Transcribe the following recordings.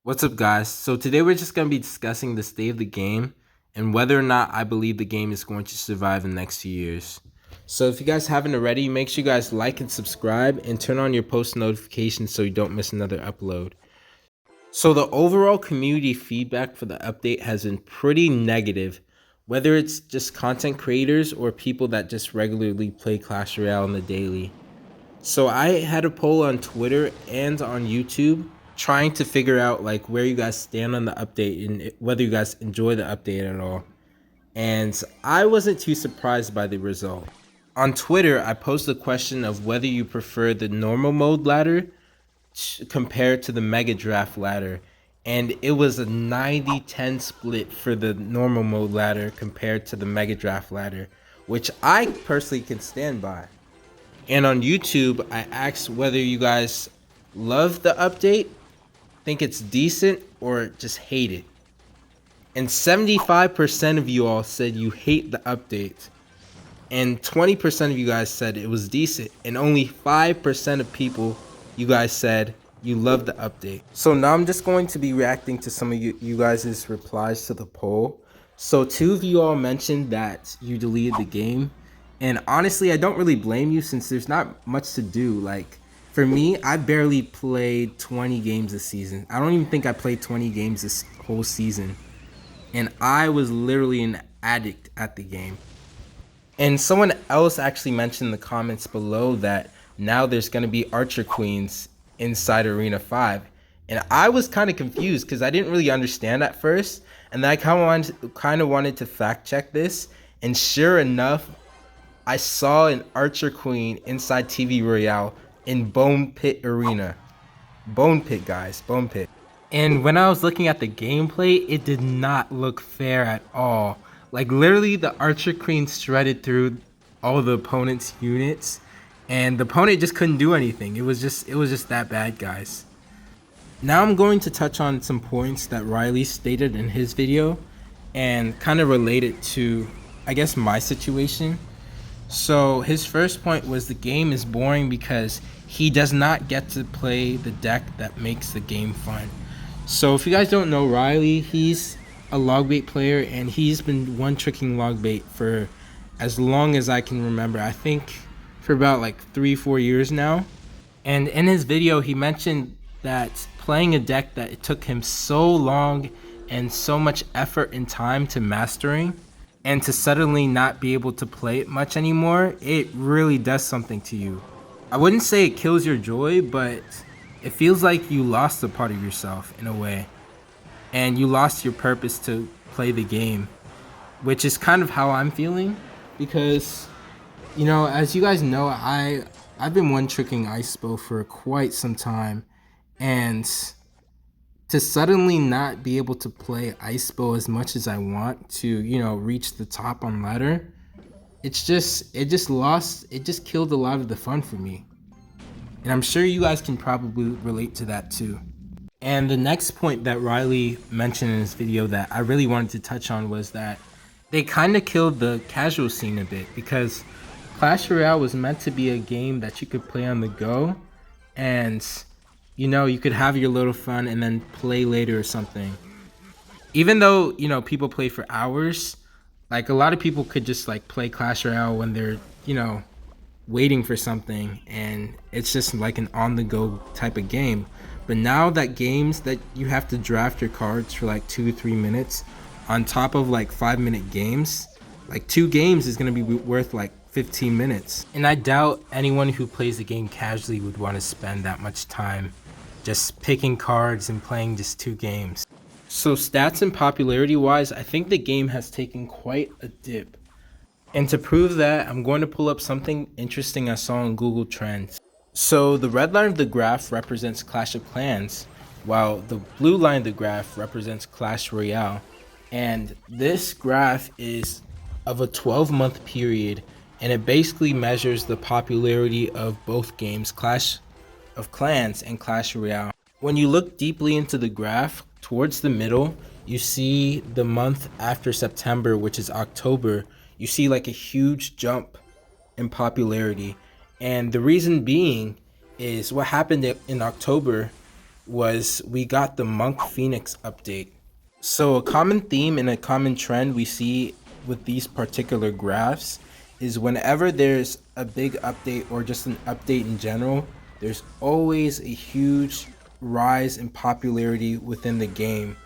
What's up, guys? So today we're just going to be discussing the state of the game and whether or not I believe the game is going to survive in the next few years. So if you guys haven't already, make sure you guys like and subscribe and turn on your post notifications so you don't miss another upload. So the overall community feedback for the update has been pretty negative, whether it's just content creators or people that just regularly play Clash Royale on the daily. So I had a poll on Twitter and on YouTube trying to figure out like where you guys stand on the update and whether you guys enjoy the update at all. And I wasn't too surprised by the result. On Twitter, I posed the question of whether you prefer the normal mode ladder compared to the Mega Draft ladder. And it was a 90-10 split for the normal mode ladder compared to the Mega Draft ladder, which I personally can stand by. And on YouTube, I asked whether you guys love the update, think it's decent, or just hate it. And 75% of you all said you hate the update. And 20% of you guys said it was decent. And only 5% of people, you guys said you love the update. So now I'm just going to be reacting to some of you guys' replies to the poll. So 2 of you all mentioned that you deleted the game. And honestly, I don't really blame you since there's not much to do. Like, for me, I barely played 20 games this season. I don't even think I played 20 games this whole season. And I was literally an addict at the game. And someone else actually mentioned in the comments below that now there's going to be Archer Queens inside Arena 5. And I was kind of confused because I didn't really understand at first. And then I kind of wanted to fact check this. And sure enough, I saw an Archer Queen inside TV Royale in Bone Pit Arena. Bone Pit, guys. Bone Pit. And when I was looking at the gameplay, it did not look fair at all. Like, literally, the Archer Queen shredded through all the opponent's units. And the opponent just couldn't do anything. It was just that bad, guys. Now I'm going to touch on some points that Riley stated in his video and kind of relate it to, I guess, my situation. So his first point was the game is boring because he does not get to play the deck that makes the game fun. So if you guys don't know Riley, he's a logbait player and he's been one-tricking logbait for as long as I can remember. I think for about like 3-4 years now. And in his video, he mentioned that playing a deck that it took him so long and so much effort and time to mastering, and to suddenly not be able to play it much anymore, it really does something to you. I wouldn't say it kills your joy, but it feels like you lost a part of yourself in a way. And you lost your purpose to play the game, which is kind of how I'm feeling. Because, you know, as you guys know, I've been one-tricking Icepo for quite some time. And to suddenly not be able to play Icepo as much as I want to, you know, reach the top on ladder, it just killed a lot of the fun for me. And I'm sure you guys can probably relate to that too. And the next point that Riley mentioned in his video that I really wanted to touch on was that they kind of killed the casual scene a bit, because Clash Royale was meant to be a game that you could play on the go, and you know, you could have your little fun and then play later or something. Even though, you know, people play for hours, like a lot of people could just like play Clash Royale when they're, you know, waiting for something, and it's just like an on-the-go type of game. But now that games that you have to draft your cards for like 2-3 minutes on top of like 5-minute games, like 2 games is going to be worth like 15 minutes. And I doubt anyone who plays the game casually would want to spend that much time just picking cards and playing just 2 games. So stats and popularity wise, I think the game has taken quite a dip. And to prove that, I'm going to pull up something interesting I saw on Google Trends. So the red line of the graph represents Clash of Clans, while the blue line of the graph represents Clash Royale. And this graph is of a 12-month period, and it basically measures the popularity of both games, Clash of Clans and Clash Royale. When you look deeply into the graph, towards the middle, you see the month after September, which is October. You see like a huge jump in popularity. And the reason being is what happened in October was we got the Monk Phoenix update. So a common theme and a common trend we see with these particular graphs is whenever there's a big update or just an update in general, there's always a huge rise in popularity within the game.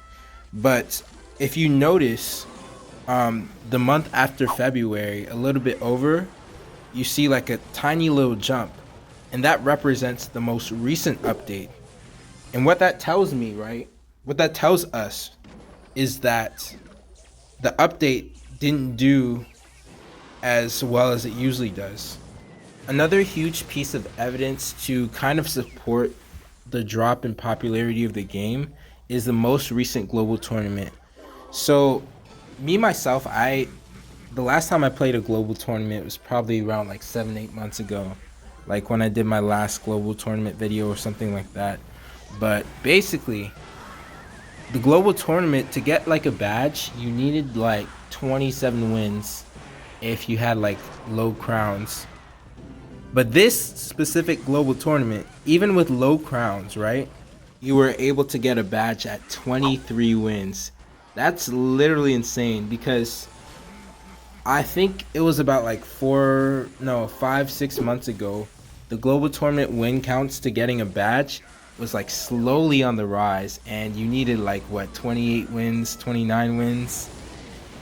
But if you notice, the month after February, a little bit over, you see like a tiny little jump, and that represents the most recent update. And what that tells me, right? What that tells us is that the update didn't do as well as it usually does. Another huge piece of evidence to kind of support the drop in popularity of the game is the most recent global tournament. So, me myself, the last time I played a global tournament was probably around like 7-8 months ago, like when I did my last global tournament video or something like that. But basically, the global tournament, to get like a badge, you needed like 27 wins if you had like low crowns. But this specific global tournament, even with low crowns, right, you were able to get a badge at 23 wins. That's literally insane, because I think it was about like 5-6 months ago, the global tournament win counts to getting a badge was like slowly on the rise, and you needed like what, 28 wins, 29 wins,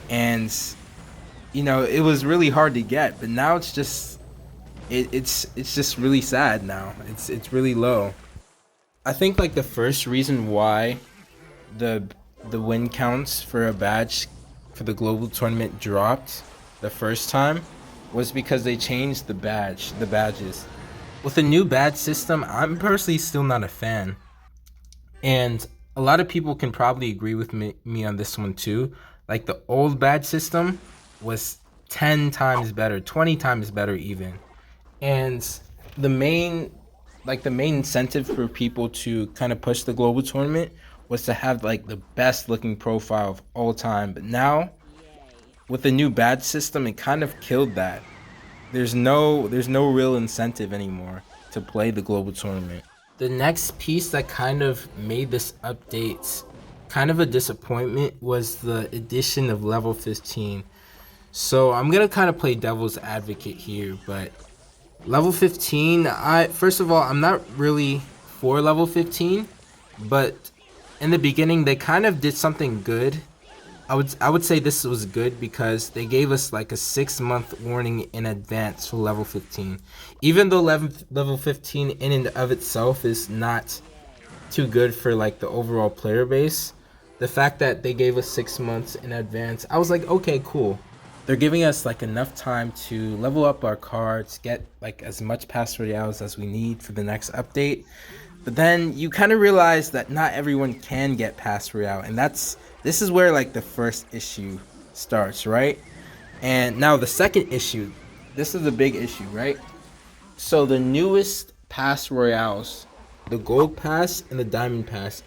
and it was really hard to get. But now it's just it's just really sad now. It's really low. I think like the first reason why the win counts for a badge for the global tournament dropped the first time was because they changed the badges. With the new badge system, I'm personally still not a fan. And a lot of people can probably agree with me on this one too. Like, the old badge system was 10 times better, 20 times better even. And the main incentive for people to kind of push the global tournament was to have like the best looking profile of all time. But now with the new badge system, it kind of killed that. There's no real incentive anymore to play the global tournament. The next piece that kind of made this update kind of a disappointment was the addition of level 15. So I'm gonna kind of play devil's advocate here, but level 15, first of all, I'm not really for level 15, but in the beginning they kind of did something good. I would say this was good because they gave us like a 6-month warning in advance for level 15. Even though level 15 in and of itself is not too good for like the overall player base, the fact that they gave us 6 months in advance, I was like, okay, cool. They're giving us like enough time to level up our cards, get like as much pass royales as we need for the next update. But then you kind of realize that not everyone can get pass royale, and this is where like the first issue starts, right? And now the second issue, this is the big issue, right? So the newest pass royales, the gold pass and the diamond pass.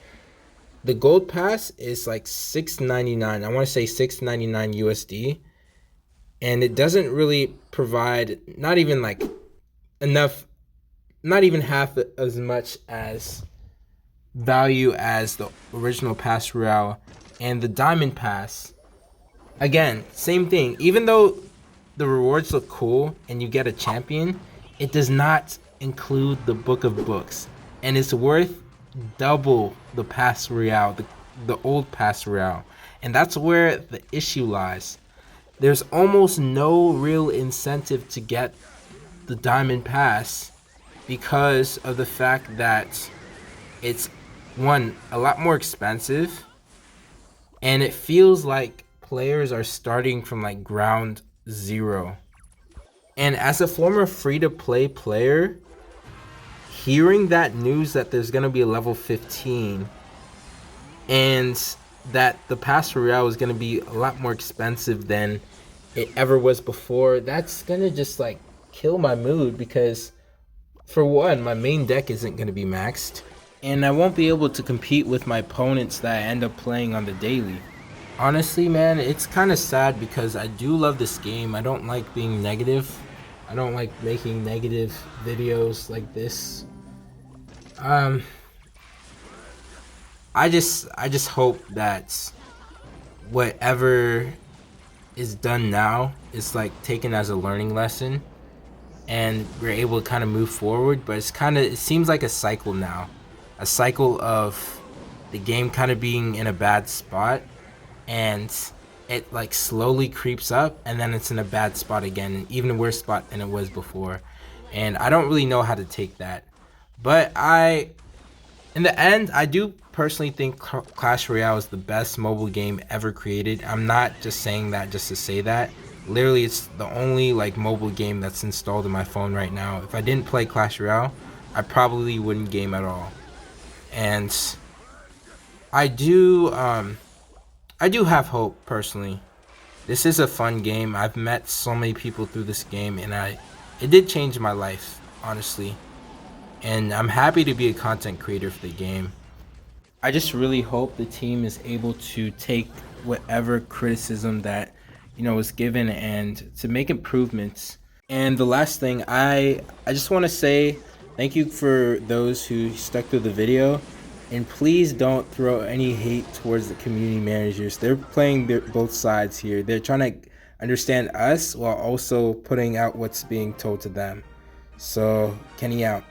The gold pass is like $6.99. I want to say $6.99 USD. And it doesn't really provide not even like enough, not even half as much as value as the original pass royale. And the diamond pass, again, same thing. Even though the rewards look cool and you get a champion, it does not include the book of books, and it's worth double the pass royale, the old pass royale. And that's where the issue lies. There's almost no real incentive to get the diamond pass because of the fact that it's, one, a lot more expensive, and it feels like players are starting from like ground zero. And as a former free-to-play player, hearing that news that there's going to be a level 15 and that the pass royale is going to be a lot more expensive than it ever was before, that's going to just like kill my mood, because for one, my main deck isn't going to be maxed, and I won't be able to compete with my opponents that I end up playing on the daily. Honestly, man, it's kind of sad because I do love this game. I don't like being negative. I don't like making negative videos like this. I just hope that whatever is done now is like taken as a learning lesson, and we're able to kind of move forward. But it seems like a cycle now, a cycle of the game kind of being in a bad spot, and it like slowly creeps up, and then it's in a bad spot again, an even worse spot than it was before. And I don't really know how to take that. But in the end, I do personally think Clash Royale is the best mobile game ever created. I'm not just saying that just to say that. Literally, it's the only like mobile game that's installed in my phone right now. If I didn't play Clash Royale, I probably wouldn't game at all. And I do, I do have hope personally. This is a fun game. I've met so many people through this game, and it did change my life, honestly. And I'm happy to be a content creator for the game. I just really hope the team is able to take whatever criticism that was given and to make improvements. And the last thing, I just want to say thank you for those who stuck through the video, and please don't throw any hate towards the community managers. They're playing both sides here. They're trying to understand us while also putting out what's being told to them. So Kenny out.